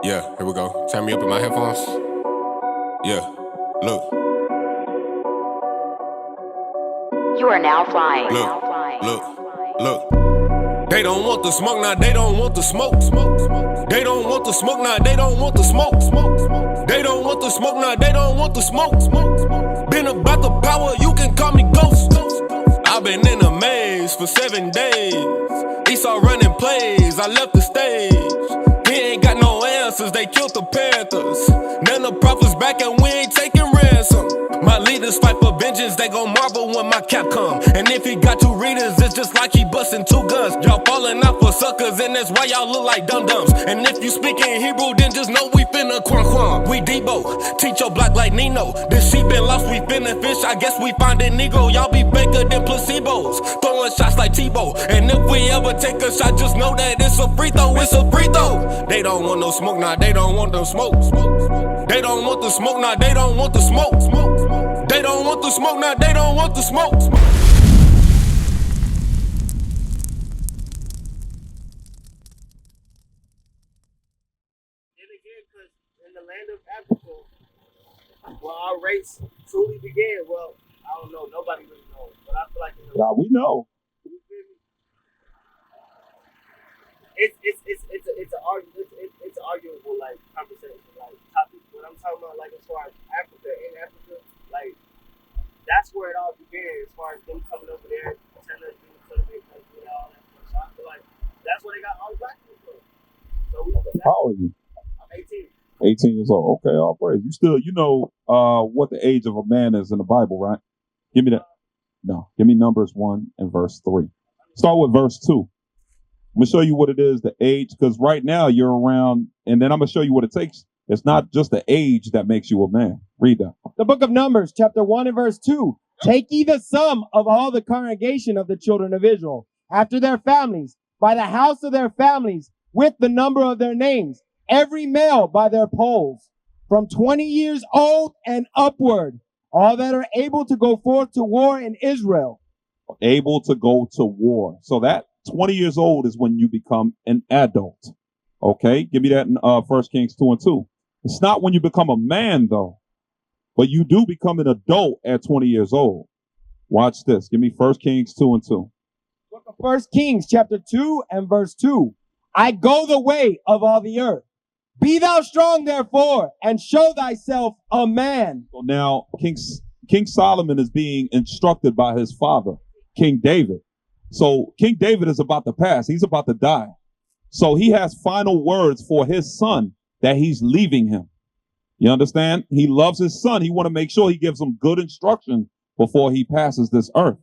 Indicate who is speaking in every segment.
Speaker 1: Yeah, here we go. Turn me up in my headphones. Yeah, look.
Speaker 2: You are now flying.
Speaker 1: Look. They don't want the smoke, now they don't want the smoke. They don't want the smoke, now they don't want the smoke. They don't want the smoke, now they don't want the smoke. Been about the power, you can call me Ghost. I've been in a maze for 7 days. Esau running plays, I left the stage. He ain't got no answers, they killed the Panthers. None of the prophets back and we ain't taking ransom. My leaders fight for vengeance, they gon' marvel when my cap come. And if he got 2 readers, it's just like he busting 2 guns. Y'all falling out for suckers, and that's why y'all look like dum-dums. And if you speak in Hebrew, then just know we finna quan. We Debo, teach your block like Nino. This sheep been lost, we finna fish, I guess we find it Negro. Y'all be faker than placebos, throwing shots like Tebow. And if we ever take a shot, just know that it's a free throw, it's a free throw. They don't want no smoke, nah, they don't want no smoke. They don't want the smoke, nah, they don't want the smoke. They don't want the smoke, now they don't want the smoke.
Speaker 3: And again, because in the land of Africa, where our race truly began, well, I don't know, nobody really knows, but I feel like in the
Speaker 4: Now we know.
Speaker 3: it's an arguable like conversation, like topic. What I'm talking about, like as far as Africa, in Africa, like that's where it all began. As far as them coming over there, telling us to be country and all that stuff. So I feel like that's where they got all black people from. So
Speaker 4: How old are you?
Speaker 3: I'm 18.
Speaker 4: 18 years old. Okay, all praise. You still, you know, what the age of a man is in the Bible, right? Give me that. No, give me Numbers 1 and verse 3. Start with verse 2. I'm going to show you what it is, the age, because right now you're around, and then I'm going to show you what it takes. It's not just the age that makes you a man. Read that.
Speaker 5: The book of Numbers, chapter 1 and verse 2. Take ye the sum of all the congregation of the children of Israel, after their families, by the house of their families, with the number of their names, every male by their polls, from 20 years old and upward, all that are able to go forth to war in Israel.
Speaker 4: Able to go to war. So that 20 years old is when you become an adult. Okay, give me that in 1 Kings 2 and 2. It's not when you become a man, though, but you do become an adult at 20 years old. Watch this. Give me 1 Kings 2 and 2.
Speaker 5: Book of 1 Kings, chapter 2 and verse 2. I go the way of all the earth. Be thou strong, therefore, and show thyself a man.
Speaker 4: So now King Solomon is being instructed by his father, King David. So King David is about to pass. He's about to die. So he has final words for his son that he's leaving him. You understand? He loves his son. He want to make sure he gives him good instruction before he passes this earth.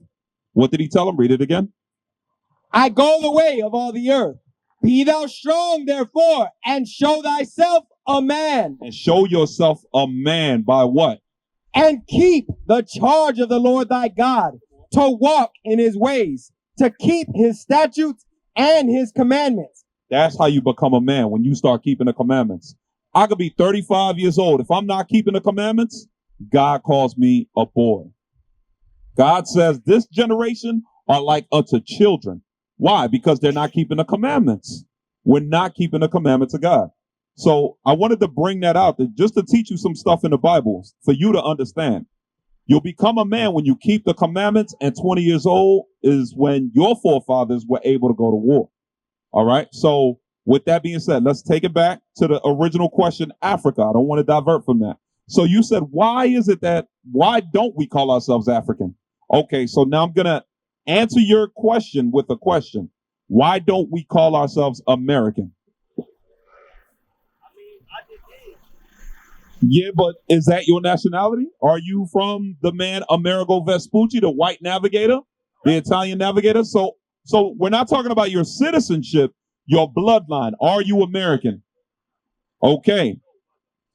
Speaker 4: What did he tell him? Read it again.
Speaker 5: I go the way of all the earth. Be thou strong, therefore, and show thyself a man.
Speaker 4: And show yourself a man by what?
Speaker 5: And keep the charge of the Lord thy God, to walk in his ways, to keep his statutes and his commandments.
Speaker 4: That's how you become a man, when you start keeping the commandments. I could be 35 years old. If I'm not keeping the commandments, God calls me a boy. God says this generation are like unto children. Why? Because they're not keeping the commandments. We're not keeping the commandments of God. So I wanted to bring that out just to teach you some stuff in the Bible for you to understand. You'll become a man when you keep the commandments, and 20 years old is when your forefathers were able to go to war. All right. So with that being said, let's take it back to the original question, Africa. I don't want to divert from that. So you said, why don't we call ourselves African? Okay. So now I'm going to answer your question with a question. Why don't we call ourselves American? Yeah, but is that your nationality? Are you from the man Amerigo Vespucci, the white navigator, the Italian navigator? So we're not talking about your citizenship, your bloodline. Are you American? Okay.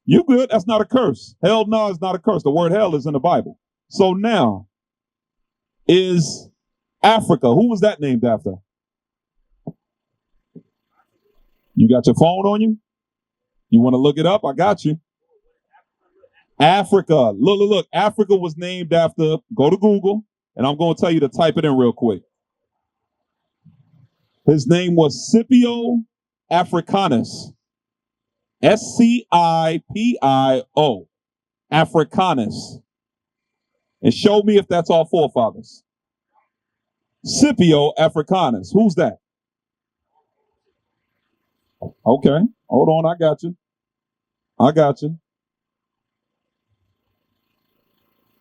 Speaker 4: You good. That's not a curse. Hell no, it's not a curse. The word hell is in the Bible. So now, is Africa, who was that named after? You got your phone on you? You want to look it up? I got you. Africa. Look. Africa was named after, go to Google, and I'm going to tell you to type it in real quick. His name was Scipio Africanus. Scipio. Africanus. And show me if that's our forefathers. Scipio Africanus. Who's that? Okay. Hold on. I got you.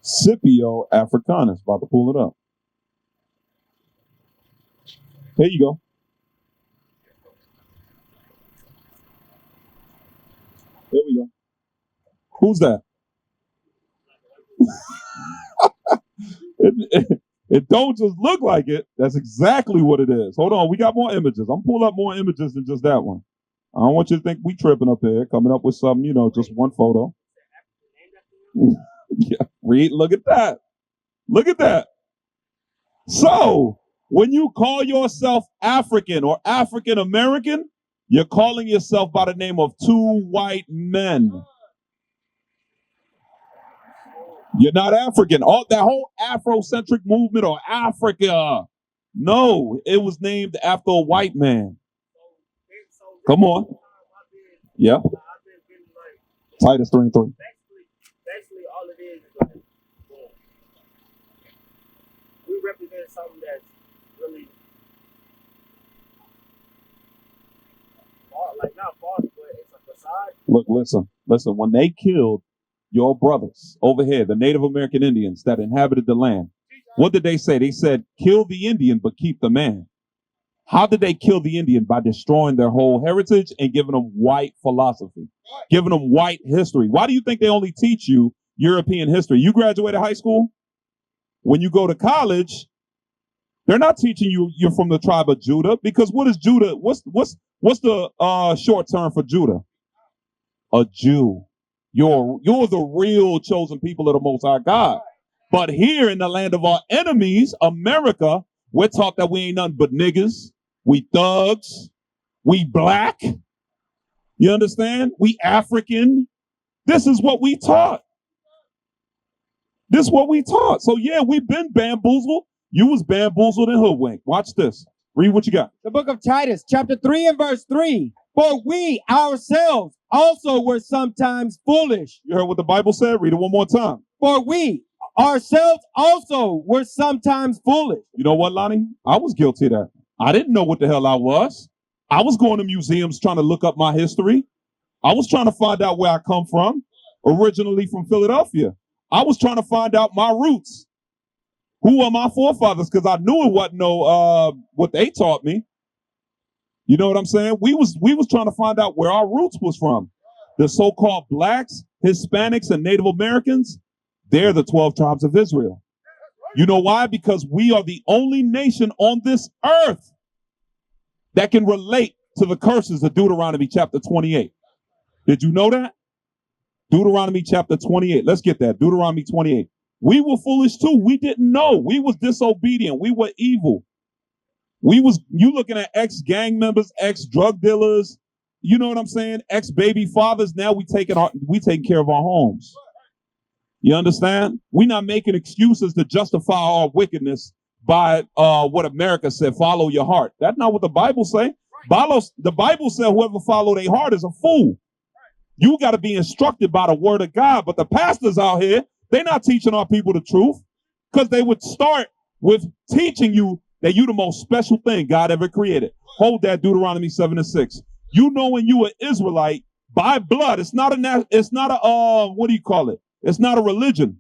Speaker 4: Scipio Africanus. About to pull it up. There you go. There we go. Who's that? It don't just look like it. That's exactly what it is. Hold on. We got more images. I'm pulling up more images than just that one. I don't want you to think we tripping up here, coming up with something, just one photo. Yeah, read. Look at that. So, when you call yourself African or African American, you're calling yourself by the name of two white men. You're not African. That whole Afrocentric movement or Africa. No, it was named after a white man. Come on. Yeah. Titus 3:3.
Speaker 3: Basically, all it is like, we represent something that's really not false, but it's a facade.
Speaker 4: Look, listen. When they killed your brothers over here, the Native American Indians that inhabited the land, what did they say? They said, kill the Indian, but keep the man. How did they kill the Indian? By destroying their whole heritage and giving them white philosophy, giving them white history. Why do you think they only teach you European history? You graduated high school. When you go to college, they're not teaching you're from the tribe of Judah, because what is Judah? What's the short term for Judah? A Jew. You're the real chosen people of the Most High God. But here in the land of our enemies, America, we're taught that we ain't nothing but niggas. We thugs. We black. You understand? We African. This is what we taught. So yeah, we've been bamboozled. You was bamboozled and hoodwinked. Watch this. Read what you got.
Speaker 5: The book of Titus, chapter 3 and verse 3. For we ourselves also were sometimes foolish.
Speaker 4: You heard what the Bible said? Read it one more time.
Speaker 5: For we ourselves also were sometimes foolish.
Speaker 4: You know what, Lonnie? I was guilty of that. I didn't know what the hell I was. I was going to museums trying to look up my history. I was trying to find out where I come from, originally from Philadelphia. I was trying to find out my roots. Who are my forefathers? Because I knew it wasn't what they taught me. You know what I'm saying? We was trying to find out where our roots was from. The so-called blacks, Hispanics, and Native Americans, they're the 12 tribes of Israel. You know why? Because we are the only nation on this earth that can relate to the curses of Deuteronomy chapter 28. Did you know that? Deuteronomy chapter 28. Let's get that. Deuteronomy 28. We were foolish too. We didn't know. We was disobedient. We were evil. You looking at ex-gang members, ex-drug dealers, you know what I'm saying? Ex-baby fathers. Now we taking care of our homes. You understand? We're not making excuses to justify our wickedness by what America said, follow your heart. That's not what the Bible say. The Bible said whoever follow their heart is a fool. You got to be instructed by the word of God. But the pastors out here, they're not teaching our people the truth, because they would start with teaching you that you the most special thing God ever created. Hold that, Deuteronomy 7:6. You know, when you an Israelite by blood, it's not a what do you call it? It's not a religion.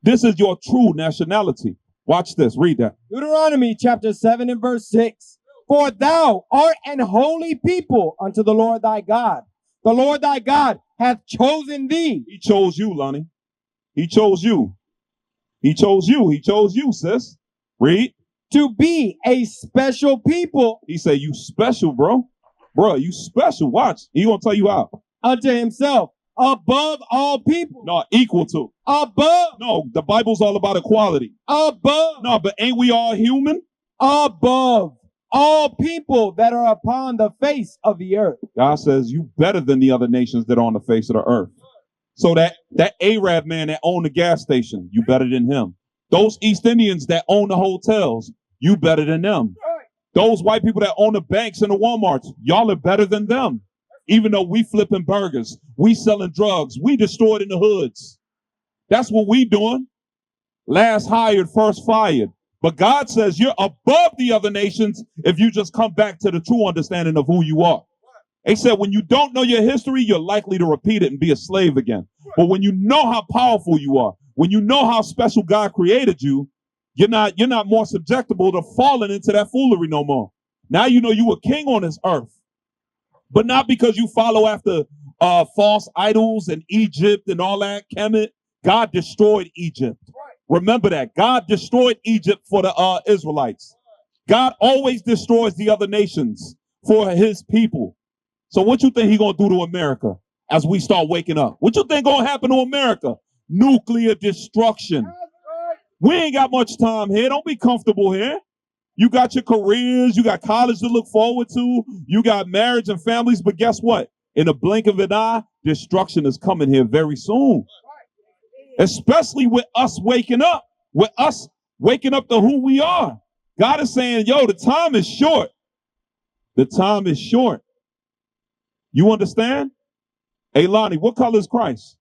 Speaker 4: This is your true nationality. Watch this. Read that.
Speaker 5: Deuteronomy chapter 7 and verse 6. For thou art an holy people unto the Lord thy God. The Lord thy God hath chosen thee.
Speaker 4: He chose you, Lonnie. He chose you. He chose you, sis. Read.
Speaker 5: To be a special people.
Speaker 4: He said, you special, bro. Bro, you special. Watch. He gonna tell you how.
Speaker 5: Unto himself. Above all people.
Speaker 4: No, equal to.
Speaker 5: Above.
Speaker 4: No, the Bible's all about equality.
Speaker 5: Above.
Speaker 4: No, but ain't we all human?
Speaker 5: Above all people that are upon the face of the earth.
Speaker 4: God says you better than the other nations that are on the face of the earth. So that Arab man that owned the gas station, you better than him. Those East Indians that own the hotels, you better than them. Those white people that own the banks and the Walmarts, y'all are better than them. Even though we flipping burgers, we selling drugs, we destroyed in the hoods. That's what we doing. Last hired, first fired. But God says you're above the other nations if you just come back to the true understanding of who you are. He said when you don't know your history, you're likely to repeat it and be a slave again. But when you know how powerful you are, when you know how special God created you, you're not more susceptible to falling into that foolery no more. Now you know you a king on this earth. But not because you follow after false idols and Egypt and all that. Kemet. God destroyed Egypt. Remember that. God destroyed Egypt for the Israelites. God always destroys the other nations for his people. So what you think he gonna do to America as we start waking up? What you think gonna happen to America? Nuclear destruction. We ain't got much time here. Don't be comfortable here. You got your careers, you got college to look forward to, you got marriage and families, but guess what? In a blink of an eye, destruction is coming here very soon. Especially with us waking up, to who we are. God is saying, yo, the time is short. The time is short. You understand? Hey, Lonnie, what color is Christ?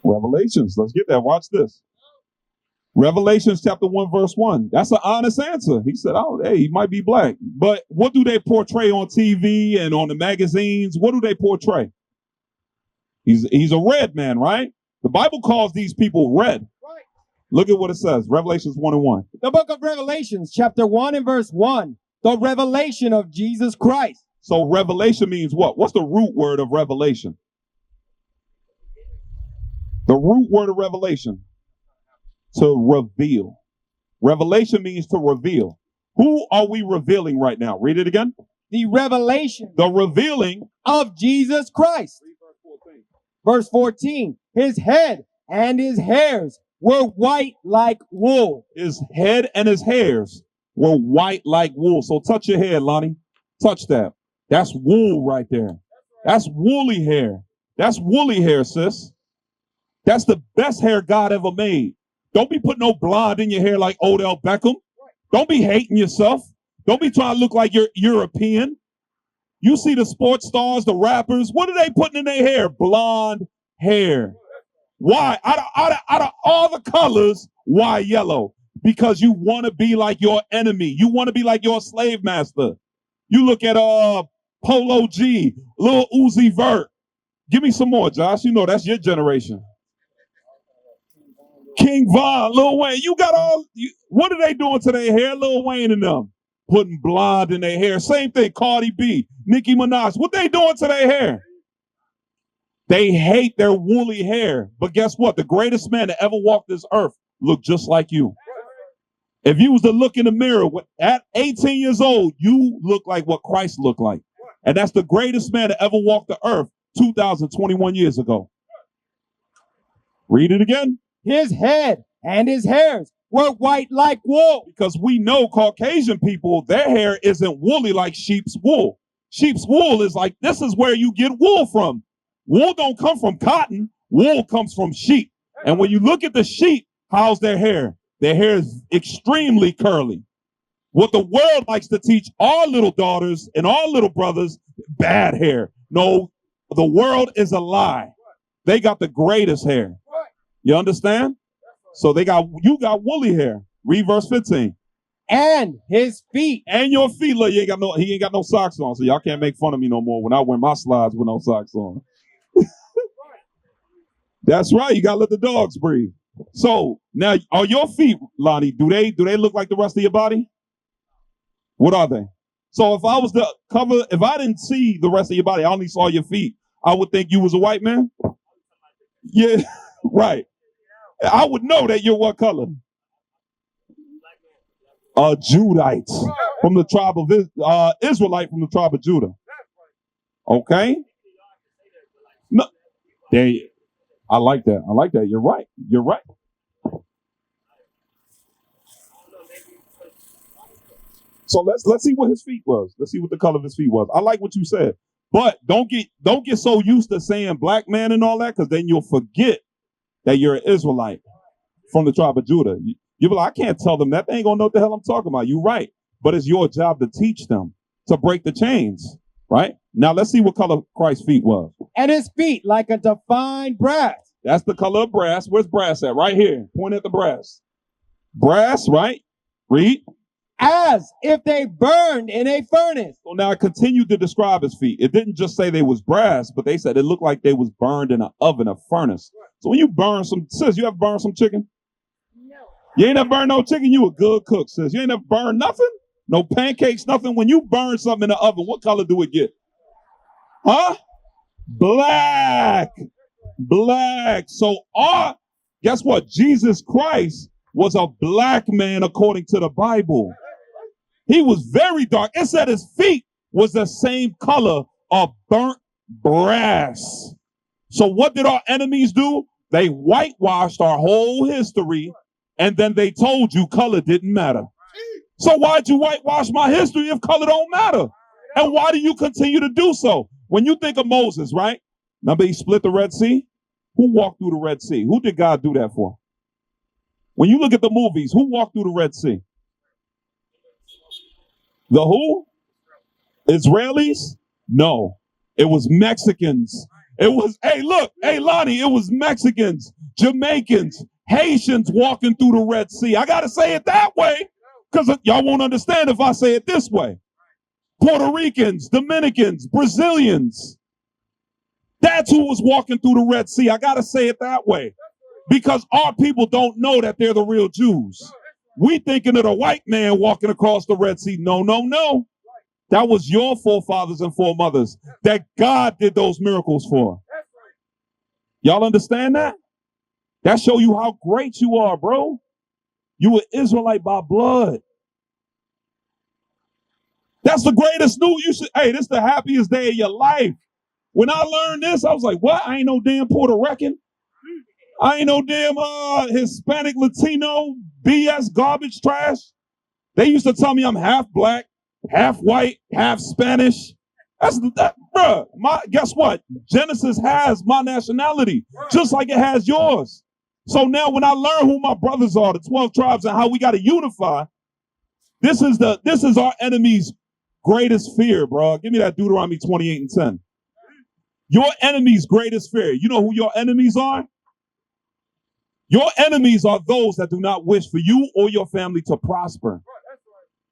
Speaker 4: Revelations. Let's get that. Watch this. Revelations chapter 1, verse 1. That's an honest answer. He said, oh, hey, he might be black. But what do they portray on TV and on the magazines? What do they portray? He's a red man, right? The Bible calls these people red. Right. Look at what it says. Revelations 1 and 1.
Speaker 5: The book of Revelations, chapter 1 and verse 1. The revelation of Jesus Christ.
Speaker 4: So revelation means what? What's the root word of revelation? The root word of revelation. To reveal. Revelation means to reveal. Who are we revealing right now? Read it again.
Speaker 5: The revelation.
Speaker 4: The revealing
Speaker 5: of Jesus Christ. Verse 14. His head and his hairs were white like wool.
Speaker 4: His head and his hairs were white like wool. So touch your head, Lonnie. Touch that. That's wool right there. That's woolly hair. That's woolly hair, sis. That's the best hair God ever made. Don't be putting no blonde in your hair like Odell Beckham. Don't be hating yourself. Don't be trying to look like you're European. You see the sports stars, the rappers, what are they putting in their hair? Blonde hair. Why? Out of all the colors, why yellow? Because you want to be like your enemy. You want to be like your slave master. You look at Polo G, Lil Uzi Vert. Give me some more, Josh. You know that's your generation. King Von, Lil Wayne. You got what are they doing to their hair? Lil Wayne and them. Putting blonde in their hair. Same thing, Cardi B, Nicki Minaj. What they doing to their hair? They hate their woolly hair. But guess what? The greatest man to ever walk this earth looked just like you. If you was to look in the mirror at 18 years old, you look like what Christ looked like. And that's the greatest man to ever walk the earth 2021 years ago. Read it again.
Speaker 5: His head and his hairs were white like wool.
Speaker 4: Because we know Caucasian people, their hair isn't woolly like sheep's wool. Sheep's wool is like, this is where you get wool from. Wool don't come from cotton. Wool comes from sheep. And when you look at the sheep, how's their hair? Their hair is extremely curly. What the world likes to teach our little daughters and our little brothers, bad hair. No, the world is a lie. They got the greatest hair. You understand? So you got woolly hair. Read verse 15.
Speaker 5: And his feet.
Speaker 4: And your feet. Look, he ain't got no socks on, so y'all can't make fun of me no more when I wear my slides with no socks on. That's right. You gotta let the dogs breathe. So now, are your feet, Lonnie? Do they look like the rest of your body? What are they? So if I was to if I didn't see the rest of your body, I only saw your feet, I would think you was a white man. Yeah, right. I would know that you're what color? A Judite from the tribe of Israelite from the tribe of Judah. Okay. No, I like that. I like that. You're right. You're right. So let's see what his feet was. Let's see what the color of his feet was. I like what you said, but don't get so used to saying black man and all that, because then you'll forget that you're an Israelite from the tribe of Judah. You'll be like, I can't tell them that. They ain't gonna know what the hell I'm talking about. You're right. but it's your job to teach them, to break the chains, right? Now let's see what color Christ's feet was.
Speaker 5: And his feet like unto fine brass.
Speaker 4: That's the color of brass. Where's brass at? Right here. Point at the brass. Brass, right? Read.
Speaker 5: As if they burned in a furnace.
Speaker 4: So now it continued to describe his feet. It didn't just say they was brass, but they said it looked like they was burned in an oven, a furnace. So when you burn some, sis, you ever burned some chicken?
Speaker 2: No.
Speaker 4: You ain't never burned no chicken? You a good cook, sis. You ain't never burned nothing? No pancakes, nothing? When you burn something in the oven, what color do it get? Huh? Black. Black. So guess what? Jesus Christ was a black man according to the Bible. He was very dark. It said his feet was the same color of burnt brass. So what did our enemies do? They whitewashed our whole history, and then they told you color didn't matter. So why'd you whitewash my history if color don't matter? And why do you continue to do so? When you think of Moses, right? Remember he split the Red Sea? Who walked through the Red Sea? Who did God do that for? When you look at the movies, who walked through the Red Sea? The who? Israelis? No. It was Mexicans. It was, hey, Lonnie, it was Mexicans, Jamaicans, Haitians walking through the Red Sea. I got to say it that way because y'all won't understand if I say it this way. Puerto Ricans, Dominicans, Brazilians. That's who was walking through the Red Sea. I got to say it that way because our people don't know that they're the real Jews. We thinking of the white man walking across the Red Sea. No, no, no. That was your forefathers and foremothers that God did those miracles for. Y'all understand that? That show you how great you are, bro. You were Israelite by blood. That's the greatest news. Hey, this is the happiest day of your life. When I learned this, I was like, what? I ain't no damn Puerto Rican. I ain't no damn Hispanic, Latino, BS, garbage, trash. They used to tell me I'm half black, half white, half Spanish. Bruh, guess what? Genesis has my nationality, just like it has yours. So now when I learn who my brothers are, the 12 tribes, and how we got to unify, this is our enemy's greatest fear, bro. Give me that Deuteronomy 28:10. Your enemy's greatest fear. You know who your enemies are? Your enemies are those that do not wish for you or your family to prosper.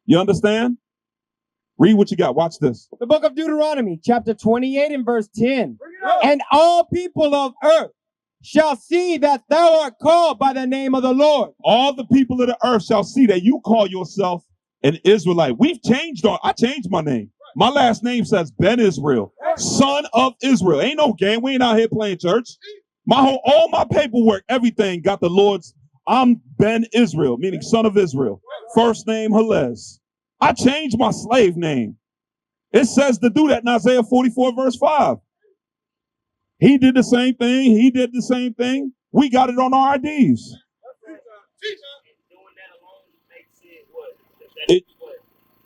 Speaker 4: You understand? Read what you got. Watch this.
Speaker 5: The book of Deuteronomy, chapter 28 and verse 10. And all people of earth shall see that thou art called by the name of the Lord.
Speaker 4: All the people of the earth shall see that you call yourself an Israelite. I changed my name. My last name says Ben Israel, son of Israel. Ain't no game. We ain't out here playing church. All my paperwork, everything got the Lord's. I'm Ben Israel, meaning son of Israel. First name Helez. I changed my slave name. It says to do that in Isaiah 44 verse 5. He did the same thing. He did the same thing. We got it on our IDs.
Speaker 3: Doing that alone makes it what?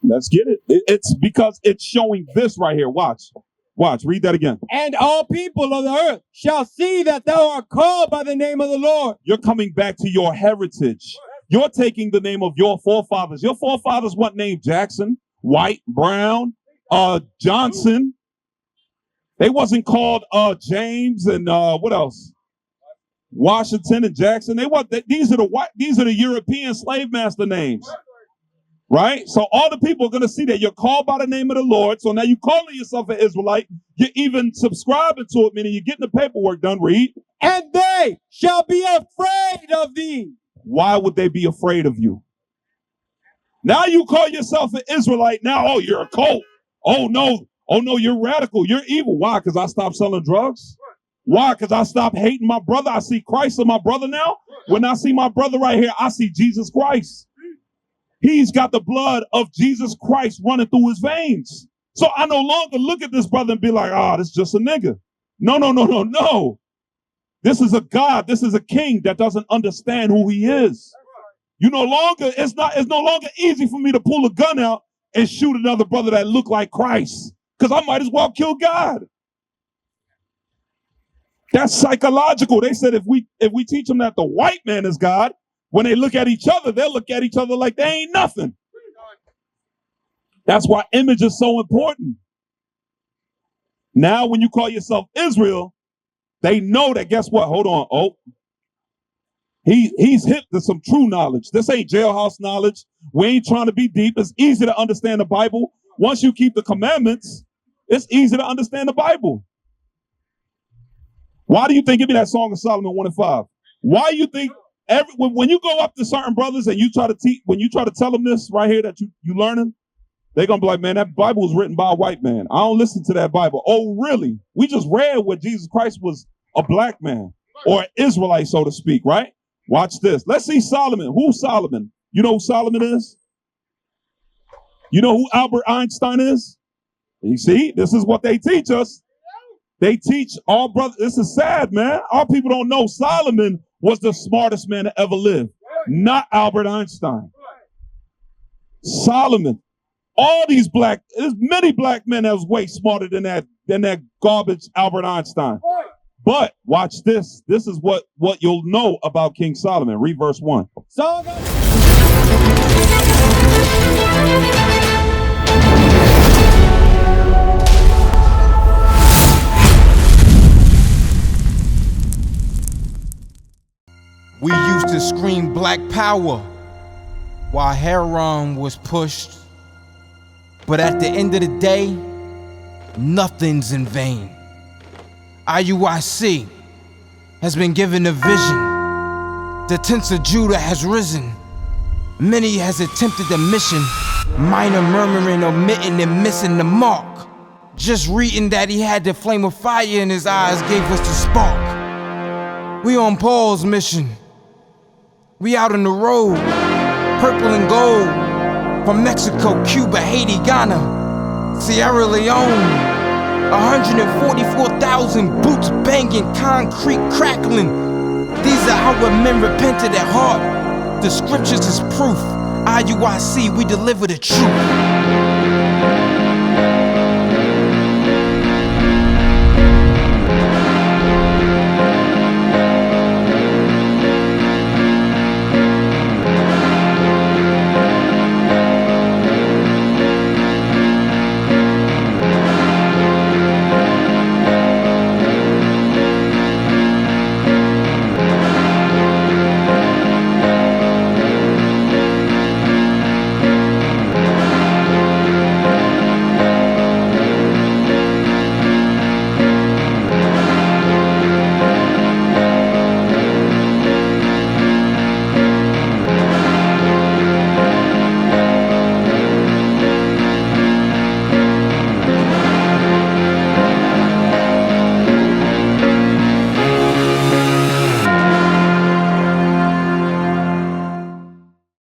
Speaker 4: Let's get it. It's because it's showing this right here. Watch. Read that again.
Speaker 5: And all people of the earth shall see that thou art called by the name of the Lord.
Speaker 4: You're coming back to your heritage. You're taking the name of your forefathers. Your forefathers, what name? Jackson, White, Brown, Johnson. They wasn't called James and what else? Washington and Jackson. These are the European slave master names. Right? So all the people are going to see that you're called by the name of the Lord. So now you're calling yourself an Israelite. You're even subscribing to it, meaning you're getting the paperwork done. Read.
Speaker 5: And they shall be afraid of thee.
Speaker 4: Why would they be afraid of you? Now you call yourself an Israelite. Now, oh, you're a cult. Oh, no, you're radical. You're evil. Why? Because I stopped selling drugs? Why? Because I stopped hating my brother. I see Christ in my brother now. When I see my brother right here, I see Jesus Christ. He's got the blood of Jesus Christ running through his veins. So I no longer look at this brother and be like, this is just a nigga. No. This is a God. This is a king that doesn't understand who he is. It's no longer easy for me to pull a gun out and shoot another brother that look like Christ. Because I might as well kill God. That's psychological. They said if we teach them that the white man is God, when they look at each other, they'll look at each other like they ain't nothing. That's why image is so important. Now, when you call yourself Israel, they know that, guess what? Hold on. Oh, he's hip to some true knowledge. This ain't jailhouse knowledge. We ain't trying to be deep. It's easy to understand the Bible. Once you keep the commandments, it's easy to understand the Bible. Why do you think, give me that Song of Solomon 1:5. Why do you think when you go up to certain brothers and you try to teach, when you try to tell them this right here that you learning, they're going to be like, man, that Bible was written by a white man. I don't listen to that Bible. Oh, really? We just read where Jesus Christ was a black man or an Israelite, so to speak, right? Watch this. Let's see Solomon. Who's Solomon? You know who Solomon is? You know who Albert Einstein is? You see, this is what they teach us. They teach our brothers. This is sad, man. Our people don't know Solomon was the smartest man to ever live, not Albert Einstein. Solomon. All these there's many black men that was way smarter than that garbage Albert Einstein. But watch this. This is what you'll know about King Solomon. Read verse 1.
Speaker 6: We used to scream black power while Heron was pushed. But at the end of the day, nothing's in vain. Iuic has been given a vision. The tents of Judah has risen. Many has attempted the mission. Minor murmuring, omitting, and missing the mark. Just reading that he had the flame of fire in his eyes gave us the spark. We on Paul's mission. We out on the road, purple and gold. From Mexico, Cuba, Haiti, Ghana, Sierra Leone. 144,000 boots banging, concrete crackling. These are our men repented at heart. The scriptures is proof. Iuic, we deliver the truth.